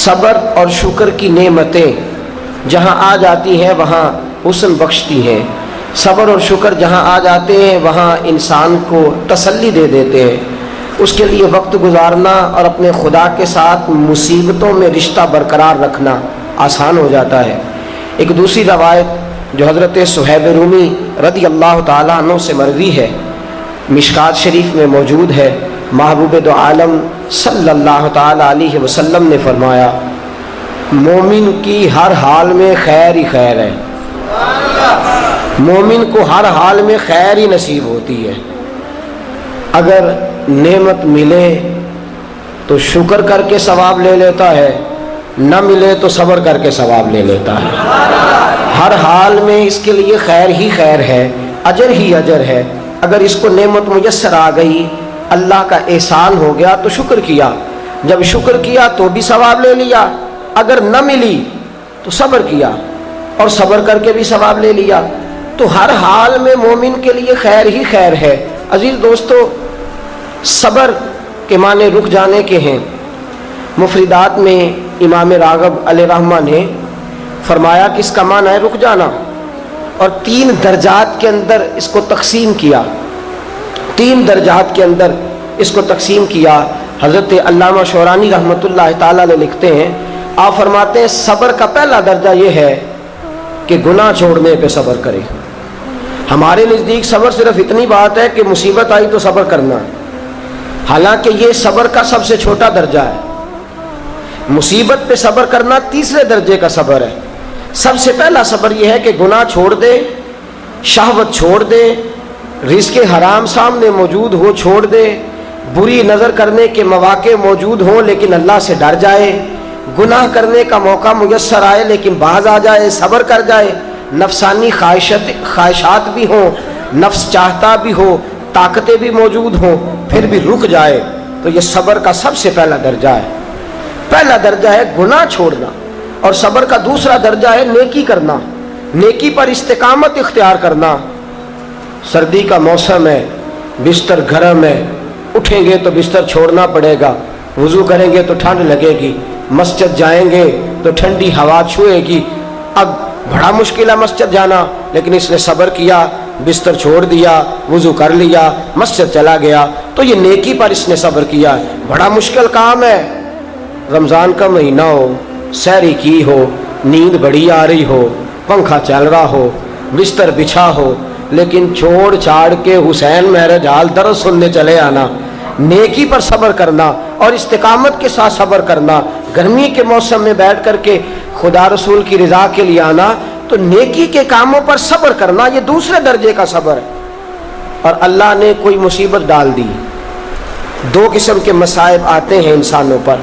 صبر اور شکر کی نعمتیں جہاں آ جاتی ہیں وہاں حسن بخشتی ہیں. صبر اور شکر جہاں آ جاتے ہیں وہاں انسان کو تسلی دے دیتے ہیں. اس کے لیے وقت گزارنا اور اپنے خدا کے ساتھ مصیبتوں میں رشتہ برقرار رکھنا آسان ہو جاتا ہے. ایک دوسری روایت جو حضرت صہیب رومی رضی اللہ تعالیٰ عنہ سے مروی ہے، مشکات شریف میں موجود ہے. محبوب دو عالم صلی اللہ تعالیٰ علیہ وسلم نے فرمایا، مومن کی ہر حال میں خیر ہی خیر ہے. مومن کو ہر حال میں خیر ہی نصیب ہوتی ہے. اگر نعمت ملے تو شکر کر کے ثواب لے لیتا ہے، نہ ملے تو صبر کر کے ثواب لے لیتا ہے. ہر حال میں اس کے لیے خیر ہی خیر ہے، اجر ہی اجر ہے. اگر اس کو نعمت میسر آ گئی، اللہ کا احسان ہو گیا تو شکر کیا. جب شکر کیا تو بھی ثواب لے لیا، اگر نہ ملی تو صبر کیا اور صبر کر کے بھی ثواب لے لیا. تو ہر حال میں مومن کے لیے خیر ہی خیر ہے. عزیز دوستو، صبر کے معنی رک جانے کے ہیں. مفردات میں امام راغب علیہ رحمہ نے فرمایا کہ اس کا معنی ہے رک جانا، اور 3 درجات کے اندر اس کو تقسیم کیا. 3 درجات کے اندر اس کو تقسیم کیا. حضرت علامہ شورانی رحمۃ اللہ تعالیٰ نے لکھتے ہیں، آپ فرماتے ہیں صبر کا پہلا درجہ یہ ہے کہ گناہ چھوڑنے پہ صبر کرے. ہمارے نزدیک صبر صرف اتنی بات ہے کہ مصیبت آئی تو صبر کرنا، حالانکہ یہ صبر کا سب سے چھوٹا درجہ ہے. مصیبت پہ صبر کرنا تیسرے درجے کا صبر ہے. سب سے پہلا صبر یہ ہے کہ گناہ چھوڑ دے، شہوت چھوڑ دے، رزق حرام سامنے موجود ہو چھوڑ دے، بری نظر کرنے کے مواقع موجود ہوں لیکن اللہ سے ڈر جائے، گناہ کرنے کا موقع میسر آئے لیکن باز آ جائے، صبر کر جائے. نفسانی خواہشات بھی ہوں، نفس چاہتا بھی ہو، طاقتیں بھی موجود ہوں، پھر بھی رک جائے. تو یہ صبر کا سب سے پہلا درجہ ہے. پہلا درجہ ہے گناہ چھوڑنا، اور صبر کا دوسرا درجہ ہے نیکی کرنا، نیکی پر استقامت اختیار کرنا. سردی کا موسم ہے، بستر گرم ہے، اٹھیں گے تو بستر چھوڑنا پڑے گا، وضو کریں گے تو ٹھنڈ لگے گی، مسجد جائیں گے تو ٹھنڈی ہوا چھوئے گی. اب بڑا مشکل ہے مسجد جانا، لیکن اس نے صبر کیا، بستر چھوڑ دیا، وضو کر لیا، مسجد چلا گیا. تو یہ نیکی پر اس نے صبر کیا. بڑا مشکل کام ہے، رمضان کا مہینہ ہو، سحری کی ہو، نیند بڑی آ رہی ہو، پنکھا چل رہا ہو، بستر بچھا ہو، لیکن چھوڑ چھاڑ کے حسین مہرج حال درس سننے چلے آنا. نیکی پر صبر کرنا اور استقامت کے ساتھ صبر کرنا، گرمی کے موسم میں بیٹھ کر کے خدا رسول کی رضا کے لیے آنا، تو نیکی کے کاموں پر صبر کرنا یہ دوسرے درجے کا صبر ہے. اور اللہ نے کوئی مصیبت ڈال دی. 2 قسم کے مصائب آتے ہیں انسانوں پر.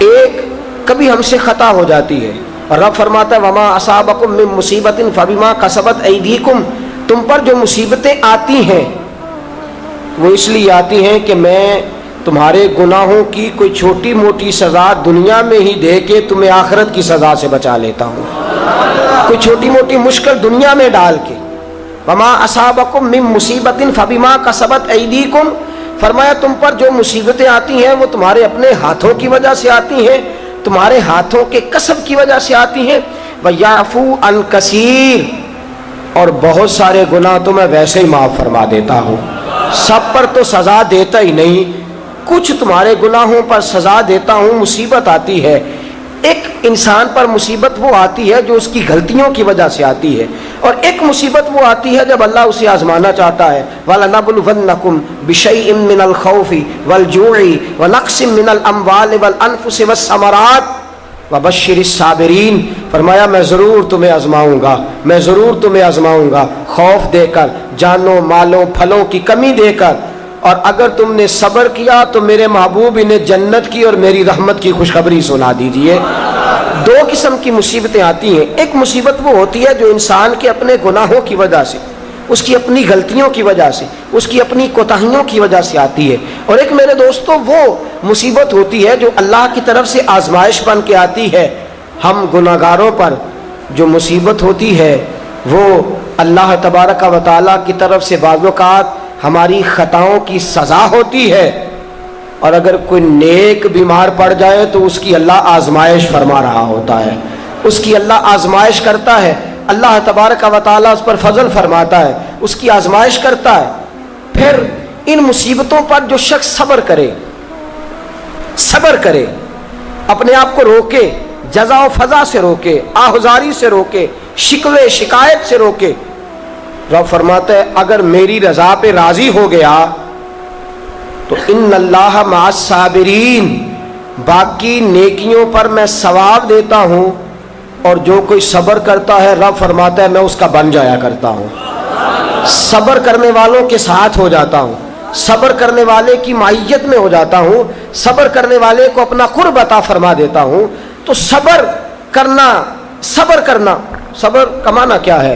ایک، کبھی ہم سے خطا ہو جاتی ہے، اور رب فرماتا ہے وما اصابکم من مصیبت فبما کسبت ایدیکم. تم پر جو مصیبتیں آتی ہیں وہ اس لیے آتی ہیں کہ میں تمہارے گناہوں کی کوئی چھوٹی موٹی سزا دنیا میں ہی دے کے تمہیں آخرت کی سزا سے بچا لیتا ہوں. کوئی چھوٹی موٹی مشکل دنیا میں ڈال کے. وما اصابکم من مصیبت فبما کسبت ایدیکم، فرمایا تم پر جو مصیبتیں آتی ہیں وہ تمہارے اپنے ہاتھوں کی وجہ سے آتی ہیں، تمہارے ہاتھوں کے کسب کی وجہ سے آتی ہیں. وَيَعْفُو عَنْ كَثِيرٍ، اور بہت سارے گناہ تو میں ویسے ہی معاف فرما دیتا ہوں. سب پر تو سزا دیتا ہی نہیں، کچھ تمہارے گناہوں پر سزا دیتا ہوں. مصیبت آتی ہے، ایک انسان پر مصیبت وہ آتی ہے جو اس کی غلطیوں کی وجہ سے آتی ہے، اور ایک مصیبت وہ آتی ہے جب اللہ اسے آزمانا چاہتا ہے. وَلَنَبْلُوَنَّكُمْ بِشَيْءٍ مِّنَ الْخَوْفِ وَالْجُوعِ وَنَقْصٍ مِّنَ الْأَمْوَالِ وَالْأَنفُسِ وَالثَّمَرَاتِ وَبَشِّرِ الصَّابِرِينَ. فرمایا میں ضرور تمہیں آزماؤں گا، میں ضرور تمہیں آزماؤں گا، خوف دے کر، جانوں مالوں پھلوں کی کمی دے کر. اور اگر تم نے صبر کیا تو میرے محبوب انہیں جنت کی اور میری رحمت کی خوشخبری سنا دیجئے. 2 قسم کی مصیبتیں آتی ہیں. ایک مصیبت وہ ہوتی ہے جو انسان کے اپنے گناہوں کی وجہ سے، اس کی اپنی غلطیوں کی وجہ سے، اس کی اپنی کوتاہیوں کی وجہ سے آتی ہے. اور ایک میرے دوستو وہ مصیبت ہوتی ہے جو اللہ کی طرف سے آزمائش بن کے آتی ہے. ہم گناہگاروں پر جو مصیبت ہوتی ہے وہ اللہ تبارک و تعالیٰ کی طرف سے بعض اوقات ہماری خطاؤں کی سزا ہوتی ہے، اور اگر کوئی نیک بیمار پڑ جائے تو اس کی اللہ آزمائش فرما رہا ہوتا ہے، اس کی اللہ آزمائش کرتا ہے، اللہ تبارک و تعالیٰ اس پر فضل فرماتا ہے، اس کی آزمائش کرتا ہے۔ پھر ان مصیبتوں پر جو شخص صبر کرے، اپنے آپ کو روکے، جزا و فضا سے روکے، آہذاری سے روکے، شکوے شکایت سے روکے، رب فرماتا ہے اگر میری رضا پہ راضی ہو گیا تو ان اللہ مع الصابرین، باقی نیکیوں پر میں ثواب دیتا ہوں، اور جو کوئی صبر کرتا ہے رب فرماتا ہے میں اس کا بن جایا کرتا ہوں، صبر کرنے والوں کے ساتھ ہو جاتا ہوں، صبر کرنے والے کی معیت میں ہو جاتا ہوں، صبر کرنے والے کو اپنا قرب عطا فرما دیتا ہوں۔ تو صبر کرنا کمانا کیا ہے؟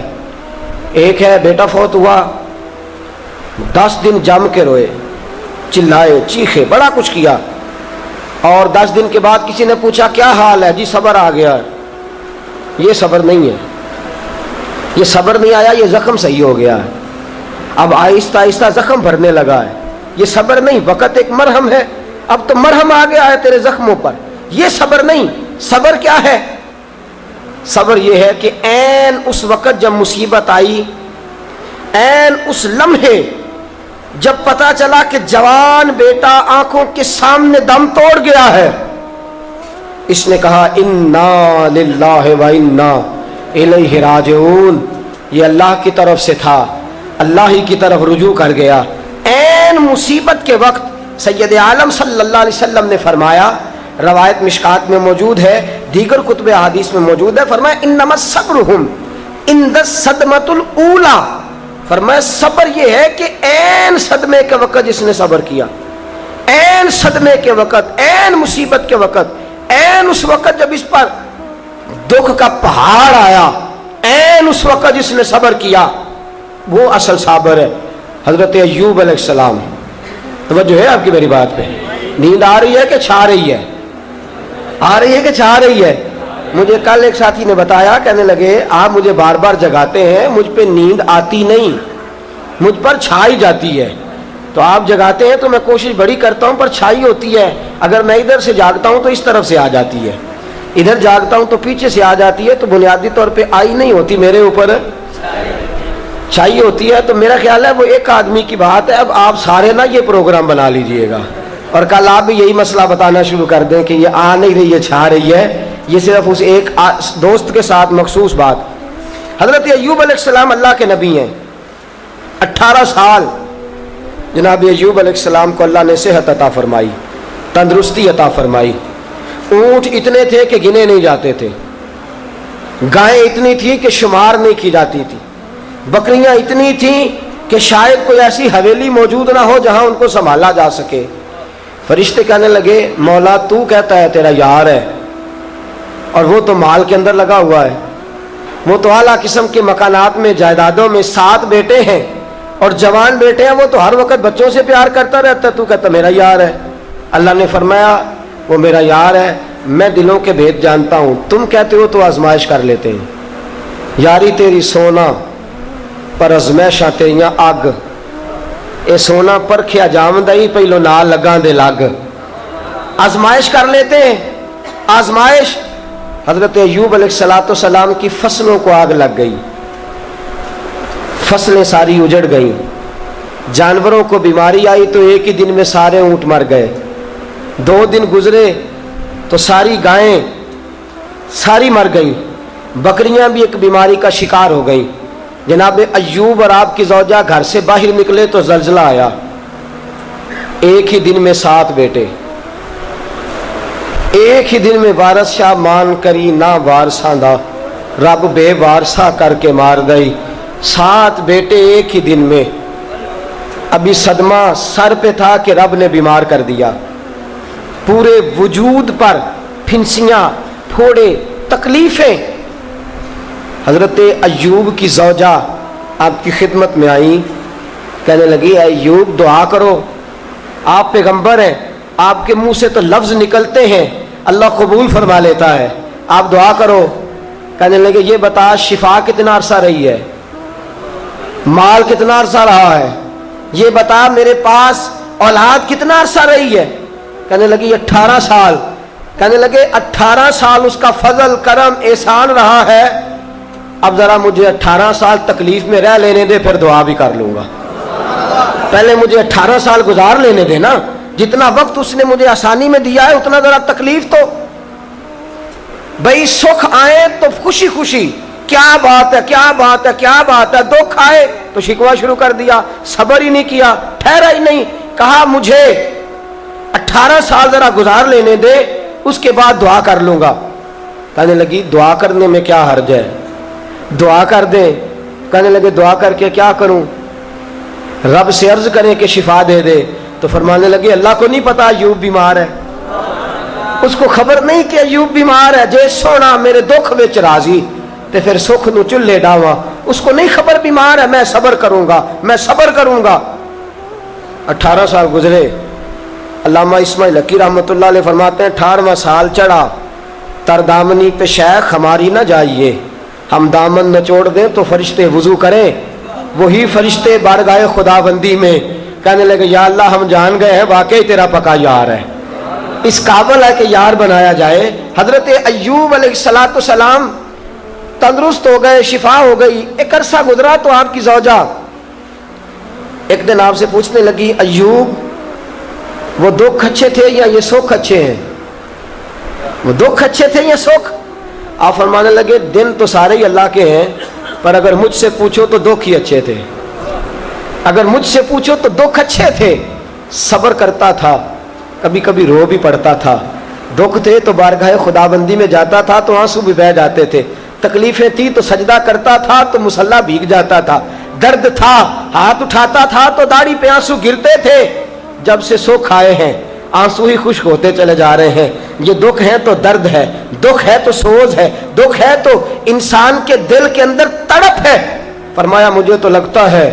ایک ہے بیٹا فوت ہوا، 10 دن جم کے روئے، چلائے چیخے، بڑا کچھ کیا، اور 10 دن کے بعد کسی نے پوچھا کیا حال ہے؟ جی صبر آ گیا ہے۔ یہ صبر نہیں ہے، یہ صبر نہیں آیا، یہ زخم صحیح ہو گیا ہے، اب آہستہ آہستہ زخم بھرنے لگا ہے، یہ صبر نہیں، وقت ایک مرہم ہے، اب تو مرہم آ گیا ہے تیرے زخموں پر، یہ صبر نہیں۔ صبر کیا ہے؟ صبر یہ ہے کہ عین اس وقت جب مصیبت آئی، عین اس لمحے جب پتا چلا کہ جوان بیٹا آنکھوں کے سامنے دم توڑ گیا ہے، اس نے کہا انا للہ و انا الیہ راجعون، یہ اللہ کی طرف سے تھا، اللہ ہی کی طرف رجوع کر گیا۔ عین مصیبت کے وقت سید عالم صلی اللہ علیہ وسلم نے فرمایا، روایت مشکات میں موجود ہے، دیگر کتب احادیث میں موجود ہے، فرمایا انما صبرہم عند الصدمۃ الاولی، فرمایا صبر یہ ہے کہ عین صدمے کے وقت جس نے صبر کیا، عین صدمے کے وقت، عین مصیبت کے وقت، عین اس وقت جب اس پر دکھ کا پہاڑ آیا، عین اس وقت جس نے صبر کیا وہ اصل صابر ہے۔ حضرت ایوب علیہ السلام، توجہ ہے آپ کی میری بات پہ؟ نیند آ رہی ہے کہ چھا رہی ہے؟ آ رہی ہے کہ چھا رہی ہے؟ مجھے کل ایک ساتھی نے بتایا، کہنے لگے آپ مجھے بار بار جگاتے ہیں، مجھ پہ نیند آتی نہیں، مجھ پر چھائی جاتی ہے، تو آپ جگاتے ہیں تو میں کوشش بڑی کرتا ہوں پر چھائی ہوتی ہے، اگر میں ادھر سے جاگتا ہوں تو اس طرف سے آ جاتی ہے، ادھر جاگتا ہوں تو پیچھے سے آ جاتی ہے، تو بنیادی طور پہ آئی نہیں ہوتی، میرے اوپر چھائی ہوتی ہے۔ تو میرا خیال ہے وہ ایک آدمی کی بات ہے، اب آپ سارے نا یہ پروگرام بنا لیجئے گا، اور کل آپ بھی یہی مسئلہ بتانا شروع کر دیں کہ یہ آ نہیں رہی ہے، چھا رہی ہے، یہ صرف اس ایک دوست کے ساتھ مخصوص بات۔ حضرت ایوب علیہ السلام اللہ کے نبی ہیں، 18 سال جناب ایوب علیہ السلام کو اللہ نے صحت عطا فرمائی، تندرستی عطا فرمائی، اونٹ اتنے تھے کہ گنے نہیں جاتے تھے، گائیں اتنی تھی کہ شمار نہیں کی جاتی تھی، بکریاں اتنی تھیں کہ شاید کوئی ایسی حویلی موجود نہ ہو جہاں ان کو سنبھالا جا سکے۔ فرشتے کہنے لگے مولا تو کہتا ہے تیرا یار ہے، اور وہ تو مال کے اندر لگا ہوا ہے، وہ تو اعلیٰ قسم کے مکانات میں، جائیدادوں میں، 7 بیٹے ہیں اور جوان بیٹے ہیں، وہ تو ہر وقت بچوں سے پیار کرتا رہتا ہے، تو کہتا میرا یار ہے۔ اللہ نے فرمایا وہ میرا یار ہے، میں دلوں کے بھید جانتا ہوں، تم کہتے ہو تو آزمائش کر لیتے ہیں، یاری تیری سونا پر ازمائشاں تیریاں اگ، اے سونا پرکھیا جامدہ ہی پہلو نہ لگاں دے لگ، آزمائش کر لیتے ہیں۔ آزمائش، حضرت ایوب علیہ السلام کی فصلوں کو آگ لگ گئی، فصلیں ساری اجڑ گئیں، جانوروں کو بیماری آئی تو ایک ہی دن میں سارے اونٹ مر گئے، 2 دن گزرے تو ساری گائیں ساری مر گئیں، بکریاں بھی ایک بیماری کا شکار ہو گئیں۔ جناب ایوب اور آپ کی زوجہ گھر سے باہر نکلے تو زلزلہ آیا، ایک ہی دن میں 7 بیٹے، ایک ہی دن میں وارث شاہ مان کری نہ وارثاں دا، رب بے وارثہ کر کے مار گئی، 7 بیٹے ایک ہی دن میں۔ ابھی صدمہ سر پہ تھا کہ رب نے بیمار کر دیا، پورے وجود پر پھنسیاں، پھوڑے، تکلیفیں۔ حضرت ایوب کی زوجہ آپ کی خدمت میں آئیں، کہنے لگی ایوب دعا کرو، آپ پیغمبر ہیں، آپ کے منہ سے تو لفظ نکلتے ہیں، اللہ قبول فرما لیتا ہے، آپ دعا کرو۔ کہنے لگے یہ بتا شفا کتنا عرصہ رہی ہے، مال کتنا عرصہ رہا ہے، یہ بتا میرے پاس اولاد کتنا عرصہ رہی ہے۔ کہنے لگی 18 سال. کہنے لگے 18 سال اس کا فضل کرم احسان رہا ہے, اب ذرا مجھے 18 سال تکلیف میں رہ لینے دے, پھر دعا بھی کر لوں گا. پہلے مجھے 18 سال گزار لینے دے نا, جتنا وقت اس نے مجھے آسانی میں دیا ہے اتنا ذرا تکلیف تو. بھئی سکھ آئے تو خوشی خوشی, کیا بات ہے کیا بات ہے کیا بات ہے. دکھ آئے تو شکوہ شروع کر دیا, صبر ہی نہیں کیا, ٹھہرا ہی نہیں, کہا مجھے 18 سال ذرا گزار لینے دے, اس کے بعد دعا کر لوں گا. کہنے لگی دعا کرنے میں کیا حرج ہے, دعا کر دیں. کہنے لگے دعا کر کے کیا کروں, رب سے عرض کریں کہ شفا دے دے. تو فرمانے لگے اللہ کو نہیں پتا ایوب بیمار ہے, اس کو خبر نہیں کہ ایوب بیمار ہے. جے سونا میرے دکھ وچ راضی تے پھر سکھ نو چلے ڈاواں, اس کو نہیں خبر بیمار ہے, میں صبر کروں گا میں صبر کروں گا. 18 سال گزرے. علامہ اسماعیل حقی رحمۃ اللہ علیہ فرماتے ہیں 18واں سال چڑھا, تر دامنی پہ شیخ ہماری نہ جائیے, ہم دامن نچوڑ دیں تو فرشتے وضو کریں, وہی فرشتے بارگاہ خدا بندی میں. کہنے لگے یا اللہ ہم جان گئے ہیں واقعی تیرا پکا یار ہے, اس قابل ہے کہ یار بنایا جائے. حضرت ایوب علیہ السلام تندرست ہو گئے, شفا ہو گئی. ایک عرصہ گزرا تو آپ کی زوجہ ایک دن آپ سے پوچھنے لگی ایوب وہ دکھ اچھے تھے یا یہ سکھ اچھے ہیں, وہ دکھ اچھے تھے یا سکھ. آپ فرمانے لگے دن تو سارے ہی اللہ کے ہیں, پر اگر مجھ سے پوچھو تو دکھ ہی اچھے تھے, اگر مجھ سے پوچھو تو دکھ اچھے تھے. صبر کرتا تھا, کبھی کبھی رو بھی پڑتا تھا. دکھ تھے تو بارگاہ خدا بندی میں جاتا تھا تو آنسو بھی بہہ جاتے تھے, تکلیفیں تھی تو سجدہ کرتا تھا تو مصلی بھیگ جاتا تھا, درد تھا ہاتھ اٹھاتا تھا تو داڑھی پہ آنسو گرتے تھے. جب سے سکھ آئے ہیں آنسو ہی خشک ہوتے چلے جا رہے ہیں. یہ دکھ ہے تو درد ہے, دکھ ہے تو سوز ہے, دکھ ہے تو انسان کے دل کے اندر تڑپ ہے. فرمایا مجھے تو لگتا ہے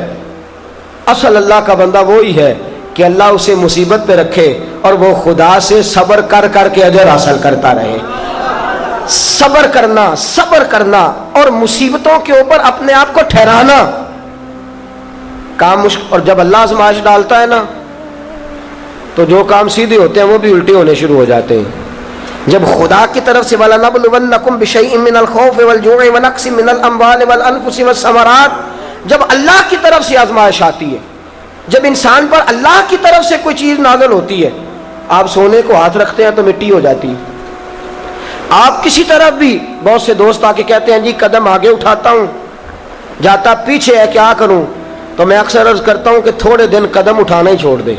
اصل اللہ کا بندہ وہی ہے کہ اللہ اسے مصیبت پہ رکھے اور وہ خدا سے صبر کر کر کے اجر حاصل کرتا رہے. صبر کرنا اور مصیبتوں کے اوپر اپنے آپ کو ٹھہرانا کام مشکل. اور جب اللہ آزمائش ڈالتا ہے نا تو جو کام سیدھے ہوتے ہیں وہ بھی الٹے ہونے شروع ہو جاتے ہیں. جب خدا کی طرف سے وَلَنَبْلُوَنَّكُمْ بِشَيْءٍ مِّنَ الْخَوْفِ وَالْجُوعِ وَنَقْصٍ مِّنَ الْأَمْوَالِ وَالْأَنفُسِ وَالثَّمَرَاتِ, جب اللہ کی طرف سے آزمائش آتی ہے, جب انسان پر اللہ کی طرف سے کوئی چیز نازل ہوتی ہے, آپ سونے کو ہاتھ رکھتے ہیں تو مٹی ہو جاتی ہے. آپ کسی طرف بھی, بہت سے دوست آ کے کہتے ہیں جی قدم آگے اٹھاتا ہوں جاتا پیچھے ہے کیا کروں, تو میں اکثر عرض کرتا ہوں کہ تھوڑے دن قدم اٹھانا ہی چھوڑ دیں.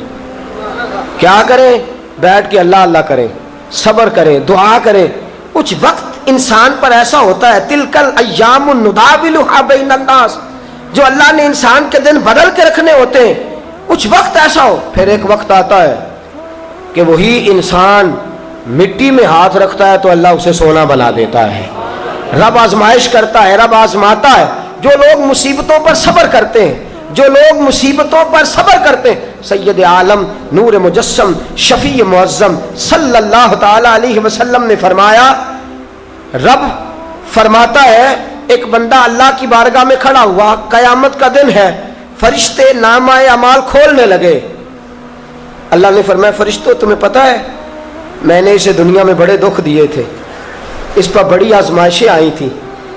کیا کریں, بیٹھ کے اللہ اللہ کریں, صبر کریں, دعا کریں. کچھ وقت انسان پر ایسا ہوتا ہے تلکل ایام نداولھا بین الناس, جو اللہ نے انسان کے دن بدل کے رکھنے ہوتے ہیں. کچھ وقت ایسا ہو, پھر ایک وقت آتا ہے کہ وہی انسان مٹی میں ہاتھ رکھتا ہے تو اللہ اسے سونا بنا دیتا ہے. رب آزمائش کرتا ہے, رب آزماتا ہے. جو لوگ مصیبتوں پر صبر کرتے ہیں, جو لوگ مصیبتوں پر صبر کرتے ہیں, سید عالم نور مجسم شفیع معظم صلی اللہ تعالی علیہ وسلم نے فرمایا, رب فرماتا ہے ایک بندہ اللہ کی بارگاہ میں کھڑا ہوا, قیامت کا دن ہے, فرشتے نامہ اعمال کھولنے لگے. اللہ نے فرمایا فرشتوں تمہیں پتہ ہے میں نے اسے دنیا میں بڑے دکھ دیے تھے, اس پر بڑی آزمائشیں آئی تھیں,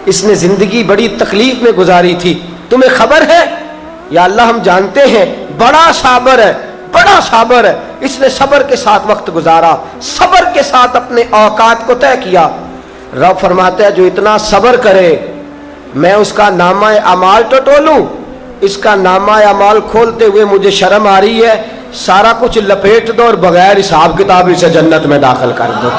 اس نے زندگی بڑی تکلیف میں گزاری تھی, تمہیں خبر ہے؟ یا اللہ ہم جانتے ہیں بڑا صابر ہے, بڑا صابر ہے, اس نے صبر کے ساتھ وقت گزارا, صبر کے ساتھ اپنے اوقات کو طے کیا. رب فرماتا ہے جو اتنا صبر کرے میں اس کا نامہ اعمال ٹٹولوں, اس کا نامہ اعمال کھولتے ہوئے مجھے شرم آ رہی ہے, سارا کچھ لپیٹ دو اور بغیر حساب کتاب اسے جنت میں داخل کر دو.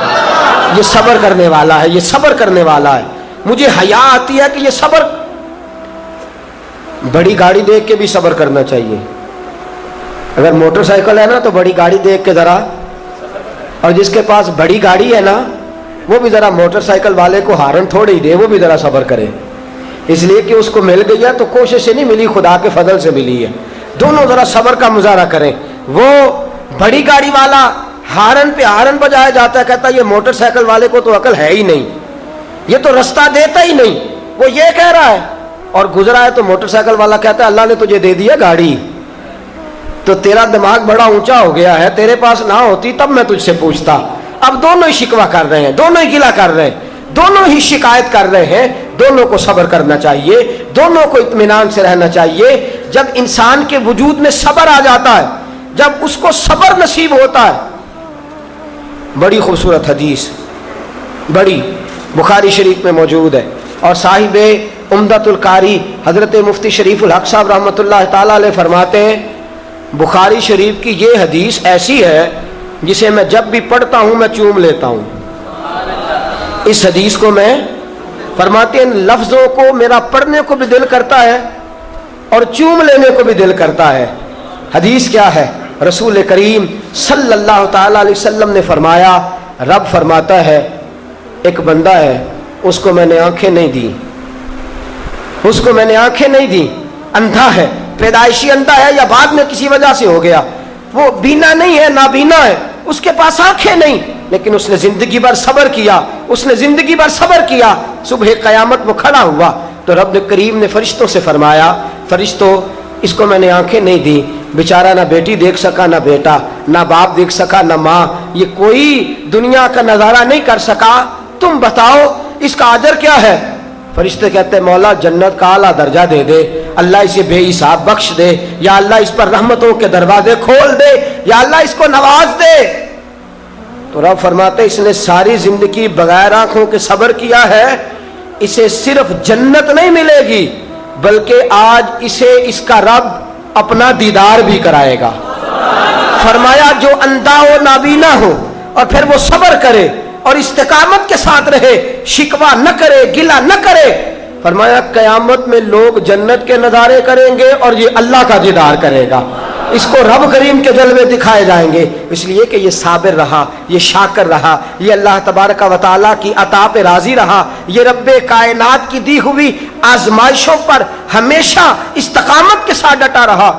یہ صبر کرنے والا ہے, یہ صبر کرنے والا ہے. مجھے حیا آتی ہے کہ یہ صبر. بڑی گاڑی دیکھ کے بھی صبر کرنا چاہیے. اگر موٹر سائیکل ہے نا تو بڑی گاڑی دیکھ کے ذرا, اور جس کے پاس بڑی گاڑی ہے نا وہ بھی ذرا موٹر سائیکل والے کو ہارن تھوڑے ہی دے, وہ بھی ذرا صبر کرے, اس لیے کہ اس کو مل گئی ہے تو کوشش سے نہیں ملی, خدا کے فضل سے ملی ہے. دونوں ذرا صبر کا مظاہرہ کریں. وہ بڑی گاڑی والا ہارن پہ ہارن بجایا جاتا ہے, کہتا ہے یہ موٹر سائیکل والے کو تو عقل ہے ہی نہیں, یہ تو رستہ دیتا ہی نہیں, وہ یہ کہہ رہا ہے, اور گزرا ہے تو موٹر سائیکل والا کہتا ہے اللہ نے تجھے دے دیا گاڑی, تو تیرا دماغ بڑا اونچا ہو گیا ہے، تیرے پاس نہ ہوتی تب میں تجھ سے پوچھتا۔ اب دونوں ہی شکوہ کر رہے ہیں، دونوں ہی گلہ کر رہے ہیں، دونوں ہی شکایت کر رہے ہیں۔ دونوں کو صبر کرنا چاہیے، دونوں کو اطمینان سے رہنا چاہیے۔ جب انسان کے وجود میں صبر آ جاتا ہے، جب اس کو صبر نصیب ہوتا ہے، بڑی خوبصورت حدیث، بڑی بخاری شریف میں موجود ہے، اور صاحب عمدۃ القاری حضرت مفتی شریف الحق صاحب رحمۃ اللہ تعالی علیہ فرماتے ہیں بخاری شریف کی یہ حدیث ایسی ہے جسے میں جب بھی پڑھتا ہوں میں چوم لیتا ہوں۔ اس حدیث کو میں فرماتے ہیں لفظوں کو میرا پڑھنے کو بھی دل کرتا ہے اور چوم لینے کو بھی دل کرتا ہے۔ حدیث کیا ہے؟ رسول کریم صلی اللہ تعالی علیہ وسلم نے فرمایا، رب فرماتا ہے ایک بندہ ہے، اس کو میں نے آنکھیں نہیں دی، اس کو میں نے آنکھیں نہیں دی، اندھا ہے، پیدائشی اندھا ہے یا بعد میں کسی وجہ سے ہو گیا، وہ بینا نہیں ہے، نابینا ہے، اس کے پاس آنکھیں نہیں، لیکن اس نے زندگی بھر صبر کیا، اس نے زندگی بھر صبر کیا، صبح قیامت وہ کھڑا ہوا تو رب کریم نے فرشتوں سے فرمایا، فرشتوں اس کو میں نے آنکھیں نہیں دی، بیچارہ نہ بیٹی دیکھ سکا، نہ بیٹا، نہ باپ دیکھ سکا، نہ ماں، یہ کوئی دنیا کا نظارہ نہیں کر سکا، تم بتاؤ اس کا اجر کیا ہے؟ فرشتے کہتے ہیں مولا جنت کا اعلیٰ درجہ دے دے، اللہ اسے بے حساب بخش دے، یا اللہ اس پر رحمتوں کے دروازے کھول دے، یا اللہ اس کو نواز دے۔ تو رب فرماتے اس نے ساری زندگی بغیر آنکھوں کے صبر کیا ہے، اسے صرف جنت نہیں ملے گی بلکہ آج اسے اس کا رب اپنا دیدار بھی کرائے گا۔ فرمایا جو اندھا ہو، نابینا ہو، اور پھر وہ صبر کرے اور استقامت کے ساتھ رہے، شکوہ نہ کرے، گلہ نہ کرے، فرمایا قیامت میں لوگ جنت کے نظارے کریں گے اور یہ اللہ کا دیدار کرے گا، اس کو رب کریم کے جلوے دکھائے جائیں گے، اس لیے کہ یہ صابر رہا، یہ شاکر رہا، یہ اللہ تبارک و تعالیٰ کی عطا پہ راضی رہا، یہ رب کائنات کی دی ہوئی آزمائشوں پر ہمیشہ استقامت کے ساتھ ڈٹا رہا۔